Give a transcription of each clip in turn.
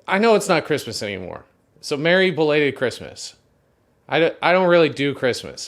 I know it's not Christmas anymore. So Merry belated Christmas. I don't really do Christmas.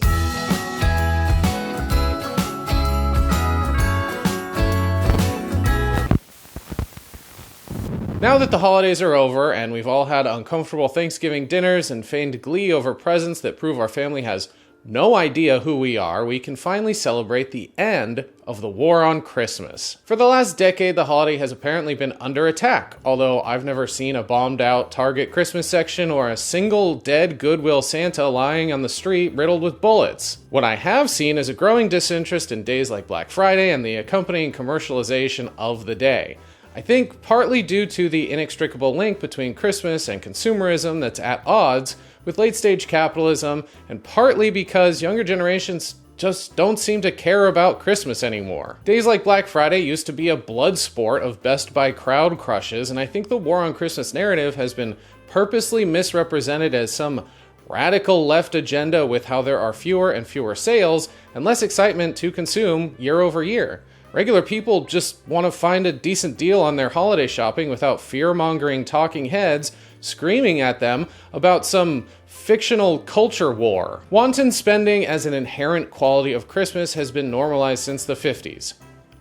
Now that the holidays are over and we've all had uncomfortable Thanksgiving dinners and feigned glee over presents that prove our family has no idea who we are, we can finally celebrate the end of the war on Christmas. For the last decade, the holiday has apparently been under attack, although I've never seen a bombed out Target Christmas section or a single dead Goodwill Santa lying on the street riddled with bullets. What I have seen is a growing disinterest in days like Black Friday and the accompanying commercialization of the day. I think partly due to the inextricable link between Christmas and consumerism that's at odds with late-stage capitalism, and partly because younger generations just don't seem to care about Christmas anymore. Days like Black Friday used to be a blood sport of Best Buy crowd crushes, and I think the war on Christmas narrative has been purposely misrepresented as some radical left agenda with how there are fewer and fewer sales and less excitement to consume year over year. Regular people just want to find a decent deal on their holiday shopping without fear-mongering talking heads screaming at them about some fictional culture war. Wanton spending as an inherent quality of Christmas has been normalized since the 50s.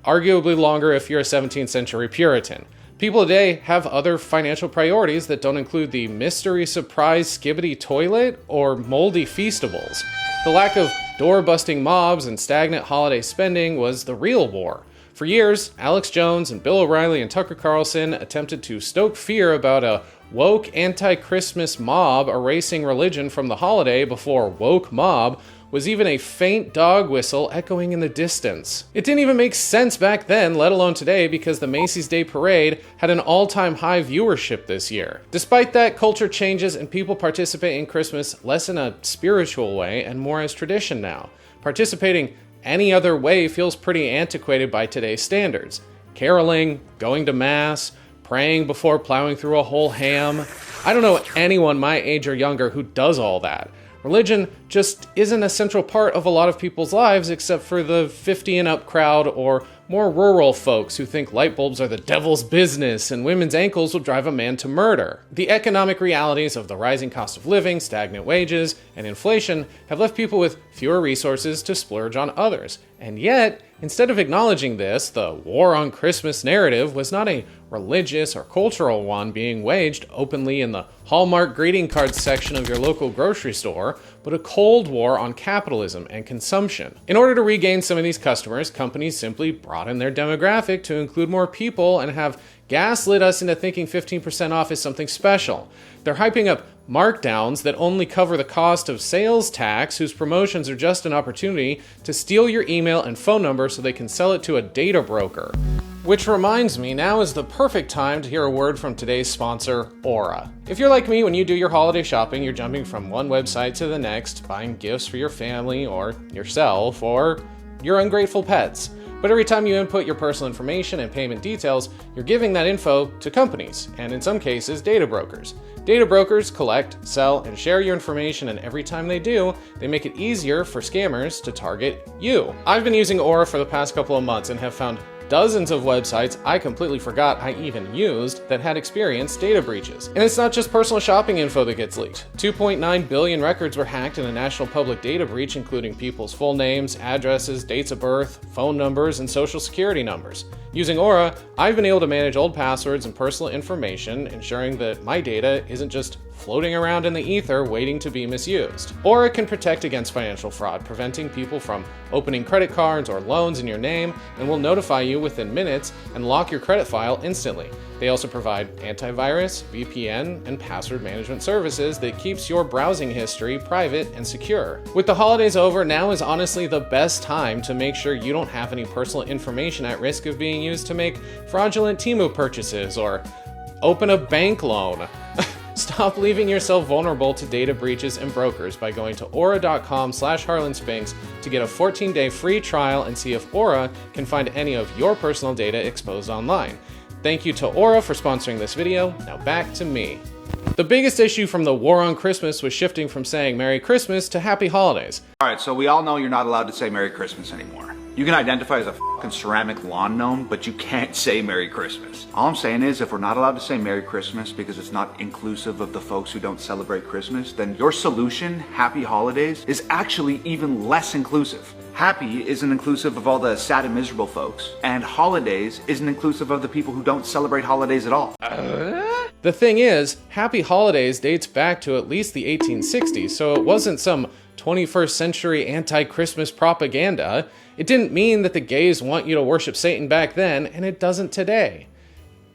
Arguably longer if you're a 17th century Puritan. People today have other financial priorities that don't include the mystery surprise skibbity toilet or moldy feastables. The lack of door-busting mobs and stagnant holiday spending was the real war. For years, Alex Jones and Bill O'Reilly and Tucker Carlson attempted to stoke fear about a woke anti-Christmas mob erasing religion from the holiday before woke mob was even a faint dog whistle echoing in the distance. It didn't even make sense back then, let alone today, because the Macy's Day Parade had an all-time high viewership this year. Despite that, culture changes and people participate in Christmas less in a spiritual way and more as tradition now. Participating any other way feels pretty antiquated by today's standards. Caroling, going to mass, praying before plowing through a whole ham. I don't know anyone my age or younger who does all that. Religion just isn't a central part of a lot of people's lives except for the 50 and up crowd or more rural folks who think light bulbs are the devil's business and women's ankles will drive a man to murder. The economic realities of the rising cost of living, stagnant wages, and inflation have left people with fewer resources to splurge on others. And yet, instead of acknowledging this, the war on Christmas narrative was not a religious or cultural one being waged openly in the Hallmark greeting cards section of your local grocery store, but a cold war on capitalism and consumption. In order to regain some of these customers, companies simply broaden their demographic to include more people and have gaslit us into thinking 15% off is something special. They're hyping up markdowns that only cover the cost of sales tax, whose promotions are just an opportunity to steal your email and phone number so they can sell it to a data broker. Which reminds me, now is the perfect time to hear a word from today's sponsor, Aura. If you're like me, when you do your holiday shopping, you're jumping from one website to the next, buying gifts for your family or yourself or your ungrateful pets. But every time you input your personal information and payment details, you're giving that info to companies, and in some cases, data brokers. Data brokers collect, sell, and share your information, and every time they do, they make it easier for scammers to target you. I've been using Aura for the past couple of months and have found dozens of websites I completely forgot I even used that had experienced data breaches. And it's not just personal shopping info that gets leaked. 2.9 billion records were hacked in a national public data breach, including people's full names, addresses, dates of birth, phone numbers, and social security numbers. Using Aura, I've been able to manage old passwords and personal information, ensuring that my data isn't just floating around in the ether waiting to be misused. Aura can protect against financial fraud, preventing people from opening credit cards or loans in your name, and will notify you within minutes and lock your credit file instantly. They also provide antivirus, VPN, and password management services that keeps your browsing history private and secure. With the holidays over, now is honestly the best time to make sure you don't have any personal information at risk of being used to make fraudulent Temu purchases or open a bank loan. Stop leaving yourself vulnerable to data breaches and brokers by going to aura.com/HarlandSpinks to get a 14-day free trial and see if Aura can find any of your personal data exposed online. Thank you to Aura for sponsoring this video. Now back to me. The biggest issue from the war on Christmas was shifting from saying Merry Christmas to Happy Holidays. All right, so we all know you're not allowed to say Merry Christmas anymore. You can identify as a fucking ceramic lawn gnome, but you can't say Merry Christmas. All I'm saying is, if we're not allowed to say Merry Christmas because it's not inclusive of the folks who don't celebrate Christmas, then your solution, Happy Holidays, is actually even less inclusive. Happy isn't inclusive of all the sad and miserable folks, and holidays isn't inclusive of the people who don't celebrate holidays at all. The thing is, Happy Holidays dates back to at least the 1860s, so it wasn't some 21st century anti-Christmas propaganda. It didn't mean that the gays want you to worship Satan back then, and it doesn't today.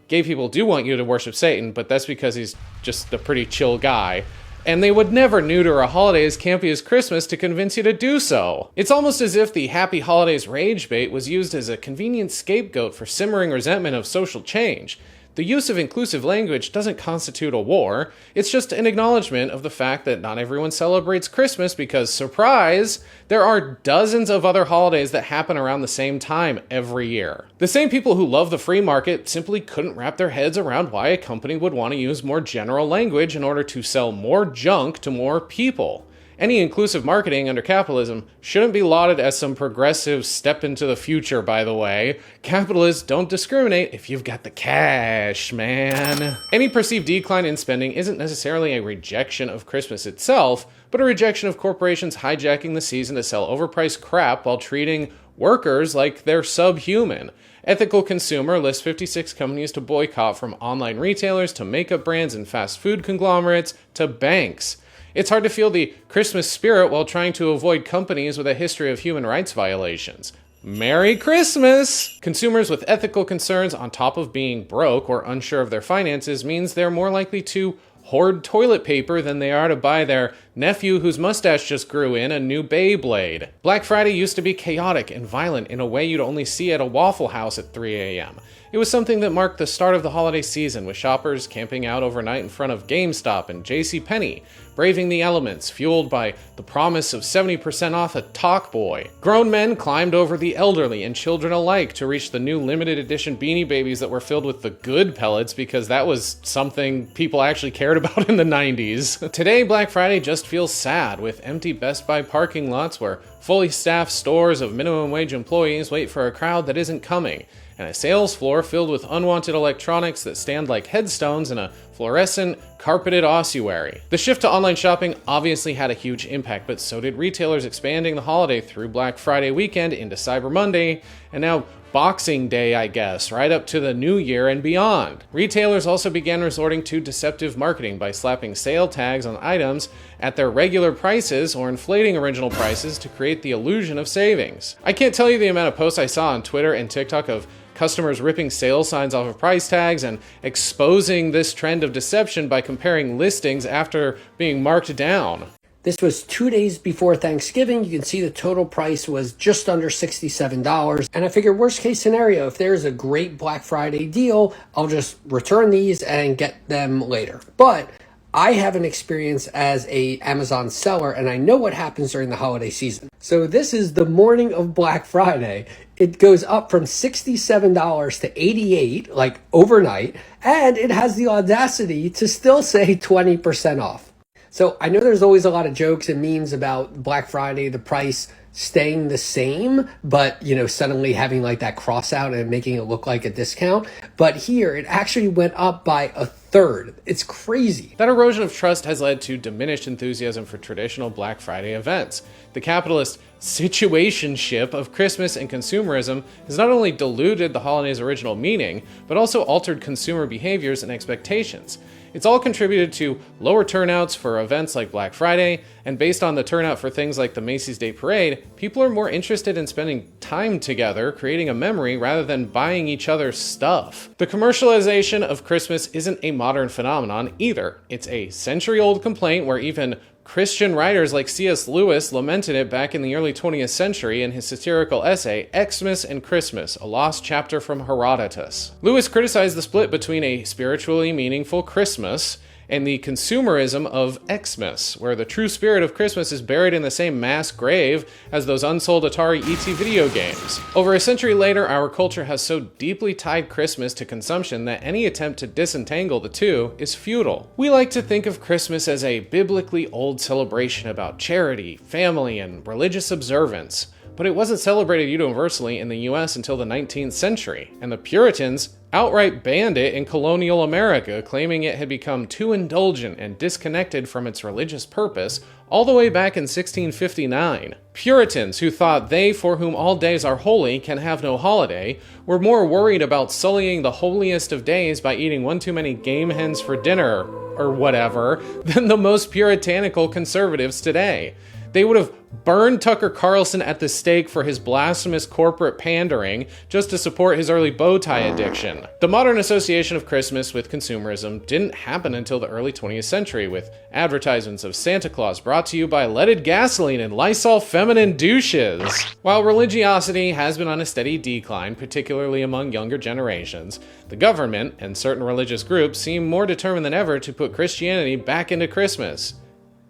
Gay people do want you to worship Satan, but that's because he's just a pretty chill guy. And they would never neuter a holiday as campy as Christmas to convince you to do so. It's almost as if the Happy Holidays rage bait was used as a convenient scapegoat for simmering resentment of social change. The use of inclusive language doesn't constitute a war, it's just an acknowledgement of the fact that not everyone celebrates Christmas because, surprise, there are dozens of other holidays that happen around the same time every year. The same people who love the free market simply couldn't wrap their heads around why a company would want to use more general language in order to sell more junk to more people. Any inclusive marketing under capitalism shouldn't be lauded as some progressive step into the future, by the way. Capitalists don't discriminate if you've got the cash, man. Any perceived decline in spending isn't necessarily a rejection of Christmas itself, but a rejection of corporations hijacking the season to sell overpriced crap while treating workers like they're subhuman. Ethical Consumer lists 56 companies to boycott, from online retailers to makeup brands and fast food conglomerates to banks. It's hard to feel the Christmas spirit while trying to avoid companies with a history of human rights violations. Merry Christmas! Consumers with ethical concerns on top of being broke or unsure of their finances means they're more likely to hoard toilet paper than they are to buy their nephew whose mustache just grew in a new Beyblade. Black Friday used to be chaotic and violent in a way you'd only see at a Waffle House at 3 a.m. It was something that marked the start of the holiday season, with shoppers camping out overnight in front of GameStop and JCPenney, braving the elements, fueled by the promise of 70% off a Talkboy. Grown men climbed over the elderly and children alike to reach the new limited edition Beanie Babies that were filled with the good pellets, because that was something people actually cared about in the 90s. Today, Black Friday just feels sad, with empty Best Buy parking lots where fully staffed stores of minimum wage employees wait for a crowd that isn't coming, and a sales floor filled with unwanted electronics that stand like headstones in a fluorescent, carpeted ossuary. The shift to online shopping obviously had a huge impact, but so did retailers expanding the holiday through Black Friday weekend into Cyber Monday, and now Boxing Day, I guess, right up to the new year and beyond. Retailers also began resorting to deceptive marketing by slapping sale tags on items at their regular prices or inflating original prices to create the illusion of savings. I can't tell you the amount of posts I saw on Twitter and TikTok of customers ripping sale signs off of price tags and exposing this trend of deception by comparing listings after being marked down. This was 2 days before Thanksgiving. You can see the total price was just under $67. And I figured, worst case scenario, if there's a great Black Friday deal, I'll just return these and get them later. But I have an experience as a Amazon seller, and I know what happens during the holiday season. So this is the morning of Black Friday. It goes up from $67 to $88, like overnight, and it has the audacity to still say 20% off. So I know there's always a lot of jokes and memes about Black Friday, the price staying the same, but, suddenly having like that cross out and making it look like a discount. But here, it actually went up by a third. It's crazy. That erosion of trust has led to diminished enthusiasm for traditional Black Friday events. The capitalist situationship of Christmas and consumerism has not only diluted the holiday's original meaning, but also altered consumer behaviors and expectations. It's all contributed to lower turnouts for events like Black Friday, and based on the turnout for things like the Macy's Day Parade, people are more interested in spending time together, creating a memory, rather than buying each other stuff. The commercialization of Christmas isn't a modern phenomenon either. It's a century-old complaint where even Christian writers like C.S. Lewis lamented it back in the early 20th century in his satirical essay, Xmas and Christmas, a lost chapter from Herodotus. Lewis criticized the split between a spiritually meaningful Christmas and the consumerism of Xmas, where the true spirit of Christmas is buried in the same mass grave as those unsold Atari ET video games. Over a century later, our culture has so deeply tied Christmas to consumption that any attempt to disentangle the two is futile. We like to think of Christmas as a biblically old celebration about charity, family, and religious observance. but it wasn't celebrated universally in the US until the 19th century, and the Puritans outright banned it in colonial America, claiming it had become too indulgent and disconnected from its religious purpose all the way back in 1659. Puritans, who thought they for whom all days are holy can have no holiday, were more worried about sullying the holiest of days by eating one too many game hens for dinner, or whatever, than the most puritanical conservatives today. They would have burned Tucker Carlson at the stake for his blasphemous corporate pandering just to support his early bow tie addiction. The modern association of Christmas with consumerism didn't happen until the early 20th century, with advertisements of Santa Claus brought to you by leaded gasoline and Lysol feminine douches. While religiosity has been on a steady decline, particularly among younger generations, the government and certain religious groups seem more determined than ever to put Christianity back into Christmas.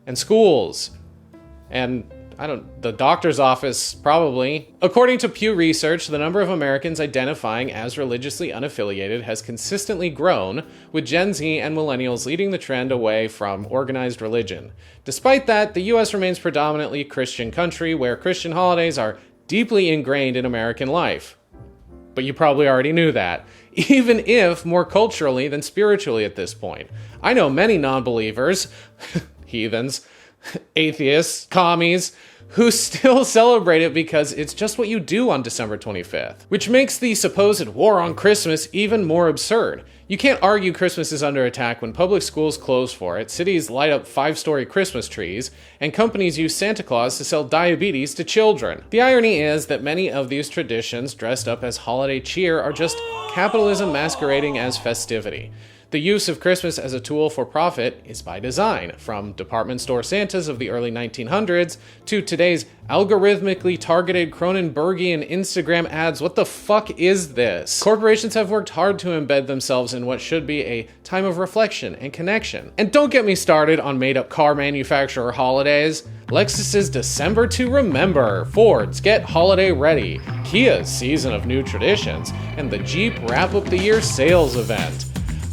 And schools. And the doctor's office, probably. According to Pew Research, the number of Americans identifying as religiously unaffiliated has consistently grown, with Gen Z and millennials leading the trend away from organized religion. Despite that, the US remains predominantly a Christian country, where Christian holidays are deeply ingrained in American life. But you probably already knew that, even if more culturally than spiritually at this point. I know many non-believers, heathens, atheists, commies, who still celebrate it because it's just what you do on December 25th, which makes the supposed war on Christmas even more absurd. You can't argue Christmas is under attack when public schools close for it, cities light up 5-story Christmas trees, and companies use Santa Claus to sell diabetes to children. The irony is that many of these traditions dressed up as holiday cheer are just capitalism masquerading as festivity. The use of Christmas as a tool for profit is by design, from department store Santas of the early 1900s to today's algorithmically targeted Cronenbergian Instagram ads. What the fuck is this? Corporations have worked hard to embed themselves in what should be a time of reflection and connection. And don't get me started on made-up car manufacturer holidays. Lexus's December to Remember, Ford's Get Holiday Ready, Kia's Season of New Traditions, and the Jeep Wrap Up the Year sales event.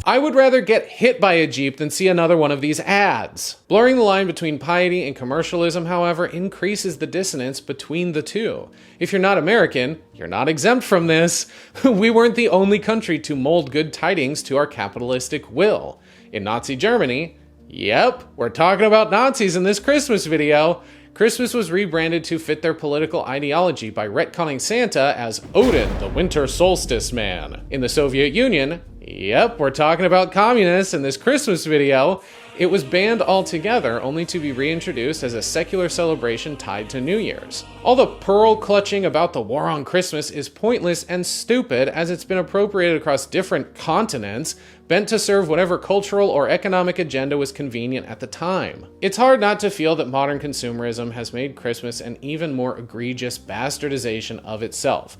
I would rather get hit by a Jeep than see another one of these ads. Blurring the line between piety and commercialism, however, increases the dissonance between the two. If you're not American, you're not exempt from this. We weren't the only country to mold good tidings to our capitalistic will. In Nazi Germany, yep, we're talking about Nazis in this Christmas video, Christmas was rebranded to fit their political ideology by retconning Santa as Odin, the winter solstice man. In the Soviet Union, yep, we're talking about communists in this Christmas video, it was banned altogether, only to be reintroduced as a secular celebration tied to New Year's. All the pearl clutching about the war on Christmas is pointless and stupid, as it's been appropriated across different continents, bent to serve whatever cultural or economic agenda was convenient at the time. It's hard not to feel that modern consumerism has made Christmas an even more egregious bastardization of itself.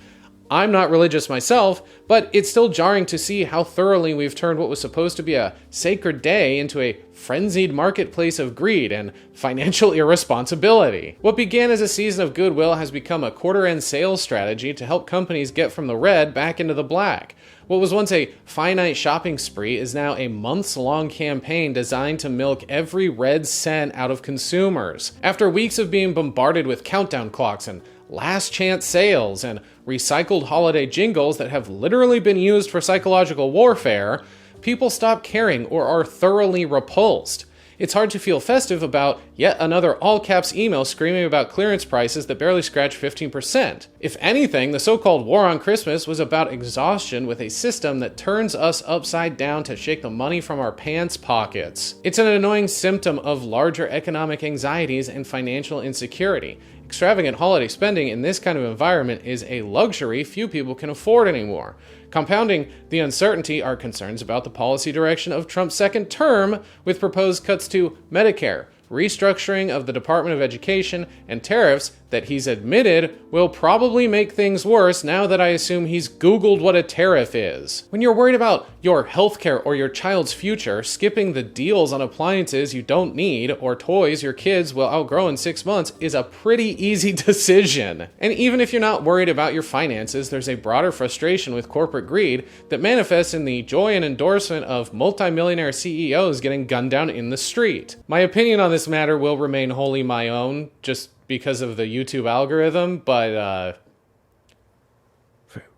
I'm not religious myself, but it's still jarring to see how thoroughly we've turned what was supposed to be a sacred day into a frenzied marketplace of greed and financial irresponsibility. What began as a season of goodwill has become a quarter-end sales strategy to help companies get from the red back into the black. What was once a finite shopping spree is now a months-long campaign designed to milk every red cent out of consumers. After weeks of being bombarded with countdown clocks and last chance sales and recycled holiday jingles that have literally been used for psychological warfare, people stop caring or are thoroughly repulsed. It's hard to feel festive about yet another all-caps email screaming about clearance prices that barely scratch 15%. If anything, the so-called war on Christmas was about exhaustion with a system that turns us upside down to shake the money from our pants pockets. It's an annoying symptom of larger economic anxieties and financial insecurity. Extravagant holiday spending in this kind of environment is a luxury few people can afford anymore. Compounding the uncertainty are concerns about the policy direction of Trump's second term, with proposed cuts to Medicare, restructuring of the Department of Education, and tariffs that he's admitted will probably make things worse now that I assume he's Googled what a tariff is. When you're worried about your healthcare or your child's future, skipping the deals on appliances you don't need or toys your kids will outgrow in 6 months is a pretty easy decision. And even if you're not worried about your finances, there's a broader frustration with corporate greed that manifests in the joy and endorsement of multimillionaire CEOs getting gunned down in the street. My opinion on this matter will remain wholly my own, just because of the YouTube algorithm, but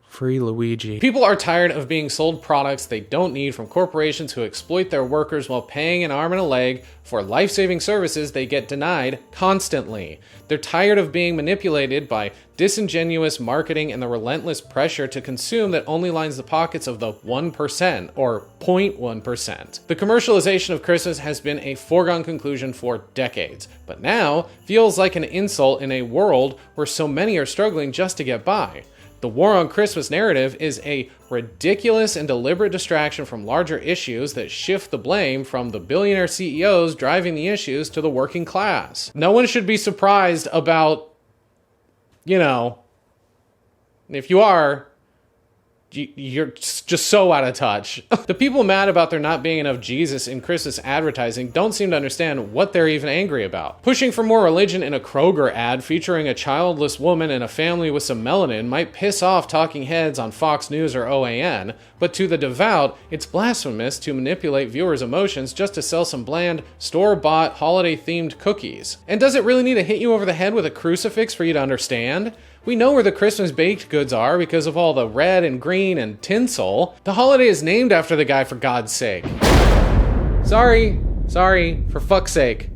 free Luigi. People are tired of being sold products they don't need from corporations who exploit their workers while paying an arm and a leg for life-saving services they get denied constantly. They're tired of being manipulated by disingenuous marketing and the relentless pressure to consume that only lines the pockets of the 1% or 0.1%. The commercialization of Christmas has been a foregone conclusion for decades, but now feels like an insult in a world where so many are struggling just to get by. The war on Christmas narrative is a ridiculous and deliberate distraction from larger issues that shift the blame from the billionaire CEOs driving the issues to the working class. No one should be surprised about, if you are, you're just so out of touch. The people mad about there not being enough Jesus in Christmas advertising don't seem to understand what they're even angry about. Pushing for more religion in a Kroger ad featuring a childless woman and a family with some melanin might piss off talking heads on Fox News or OAN, but to the devout, it's blasphemous to manipulate viewers' emotions just to sell some bland, store-bought, holiday-themed cookies. And does it really need to hit you over the head with a crucifix for you to understand? We know where the Christmas baked goods are because of all the red and green and tinsel. The holiday is named after the guy, for God's sake. Sorry, for fuck's sake.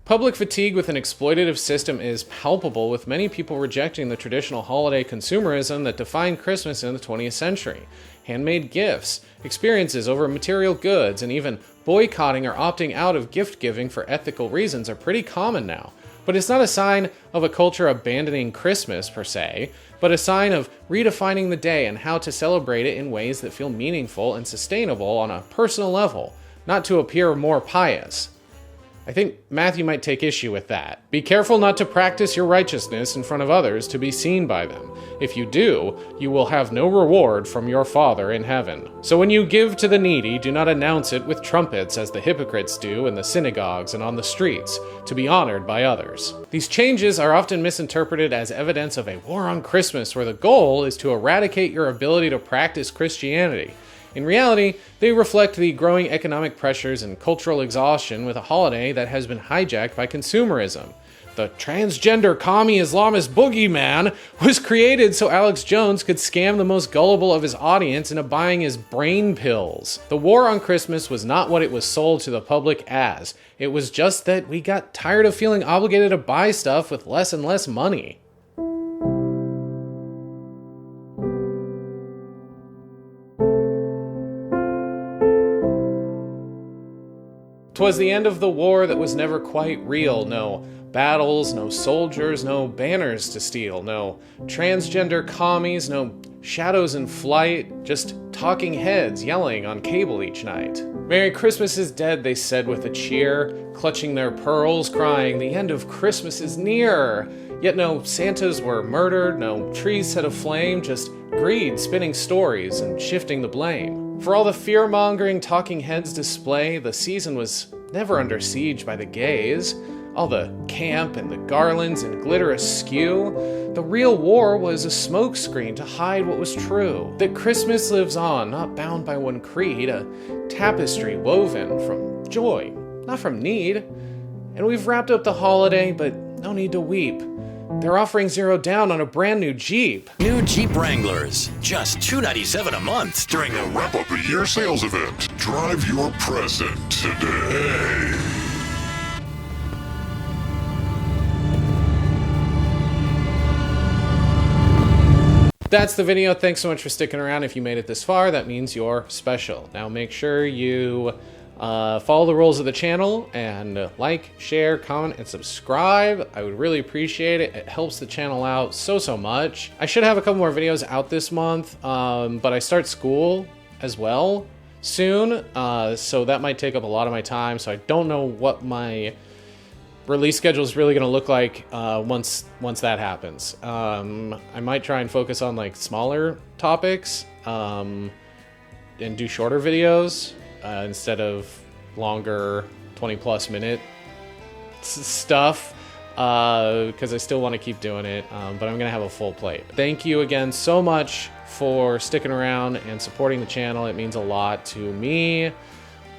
Public fatigue with an exploitative system is palpable, with many people rejecting the traditional holiday consumerism that defined Christmas in the 20th century. Handmade gifts, experiences over material goods, and even boycotting or opting out of gift giving for ethical reasons are pretty common now. But it's not a sign of a culture abandoning Christmas, per se, but a sign of redefining the day and how to celebrate it in ways that feel meaningful and sustainable on a personal level, not to appear more pious. I think Matthew might take issue with that. Be careful not to practice your righteousness in front of others to be seen by them. If you do, you will have no reward from your Father in heaven. So when you give to the needy, do not announce it with trumpets as the hypocrites do in the synagogues and on the streets, to be honored by others. These changes are often misinterpreted as evidence of a war on Christmas, where the goal is to eradicate your ability to practice Christianity. In reality, they reflect the growing economic pressures and cultural exhaustion with a holiday that has been hijacked by consumerism. The transgender commie Islamist boogeyman was created so Alex Jones could scam the most gullible of his audience into buying his brain pills. The war on Christmas was not what it was sold to the public as. It was just that we got tired of feeling obligated to buy stuff with less and less money. 'Twas the end of the war that was never quite real. No battles, no soldiers, no banners to steal, no transgender commies, no shadows in flight, just talking heads yelling on cable each night. Merry Christmas is dead, they said with a cheer, clutching their pearls, crying, the end of Christmas is near. Yet no Santas were murdered, no trees set aflame, just greed spinning stories and shifting the blame. For all the fear-mongering talking heads display, the season was never under siege by the gays. All the camp and the garlands and glitter askew, the real war was a smokescreen to hide what was true. That Christmas lives on, not bound by one creed, a tapestry woven from joy, not from need. And we've wrapped up the holiday, but no need to weep. They're offering $0 down on a brand new Jeep. New Jeep Wranglers, just $297 a month during the Wrap Up the Year sales event. Drive your present today. That's the video. Thanks so much for sticking around. If you made it this far, that means you're special. Now make sure you follow the rules of the channel and like, share, comment, and subscribe. I would really appreciate it. It helps the channel out so much. I should have a couple more videos out this month, but I start school as well soon, so that might take up a lot of my time. So I don't know what my release schedule is really going to look like once that happens. I might try and focus on like smaller topics and do shorter videos instead of longer 20+ minute stuff, because I still want to keep doing it, but I'm gonna have a full plate. Thank you again so much for sticking around and supporting the channel. It means a lot to me,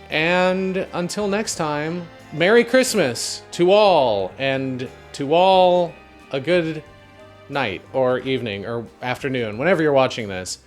and until next time, Merry Christmas to all, and to all a good night or evening or afternoon, whenever you're watching this.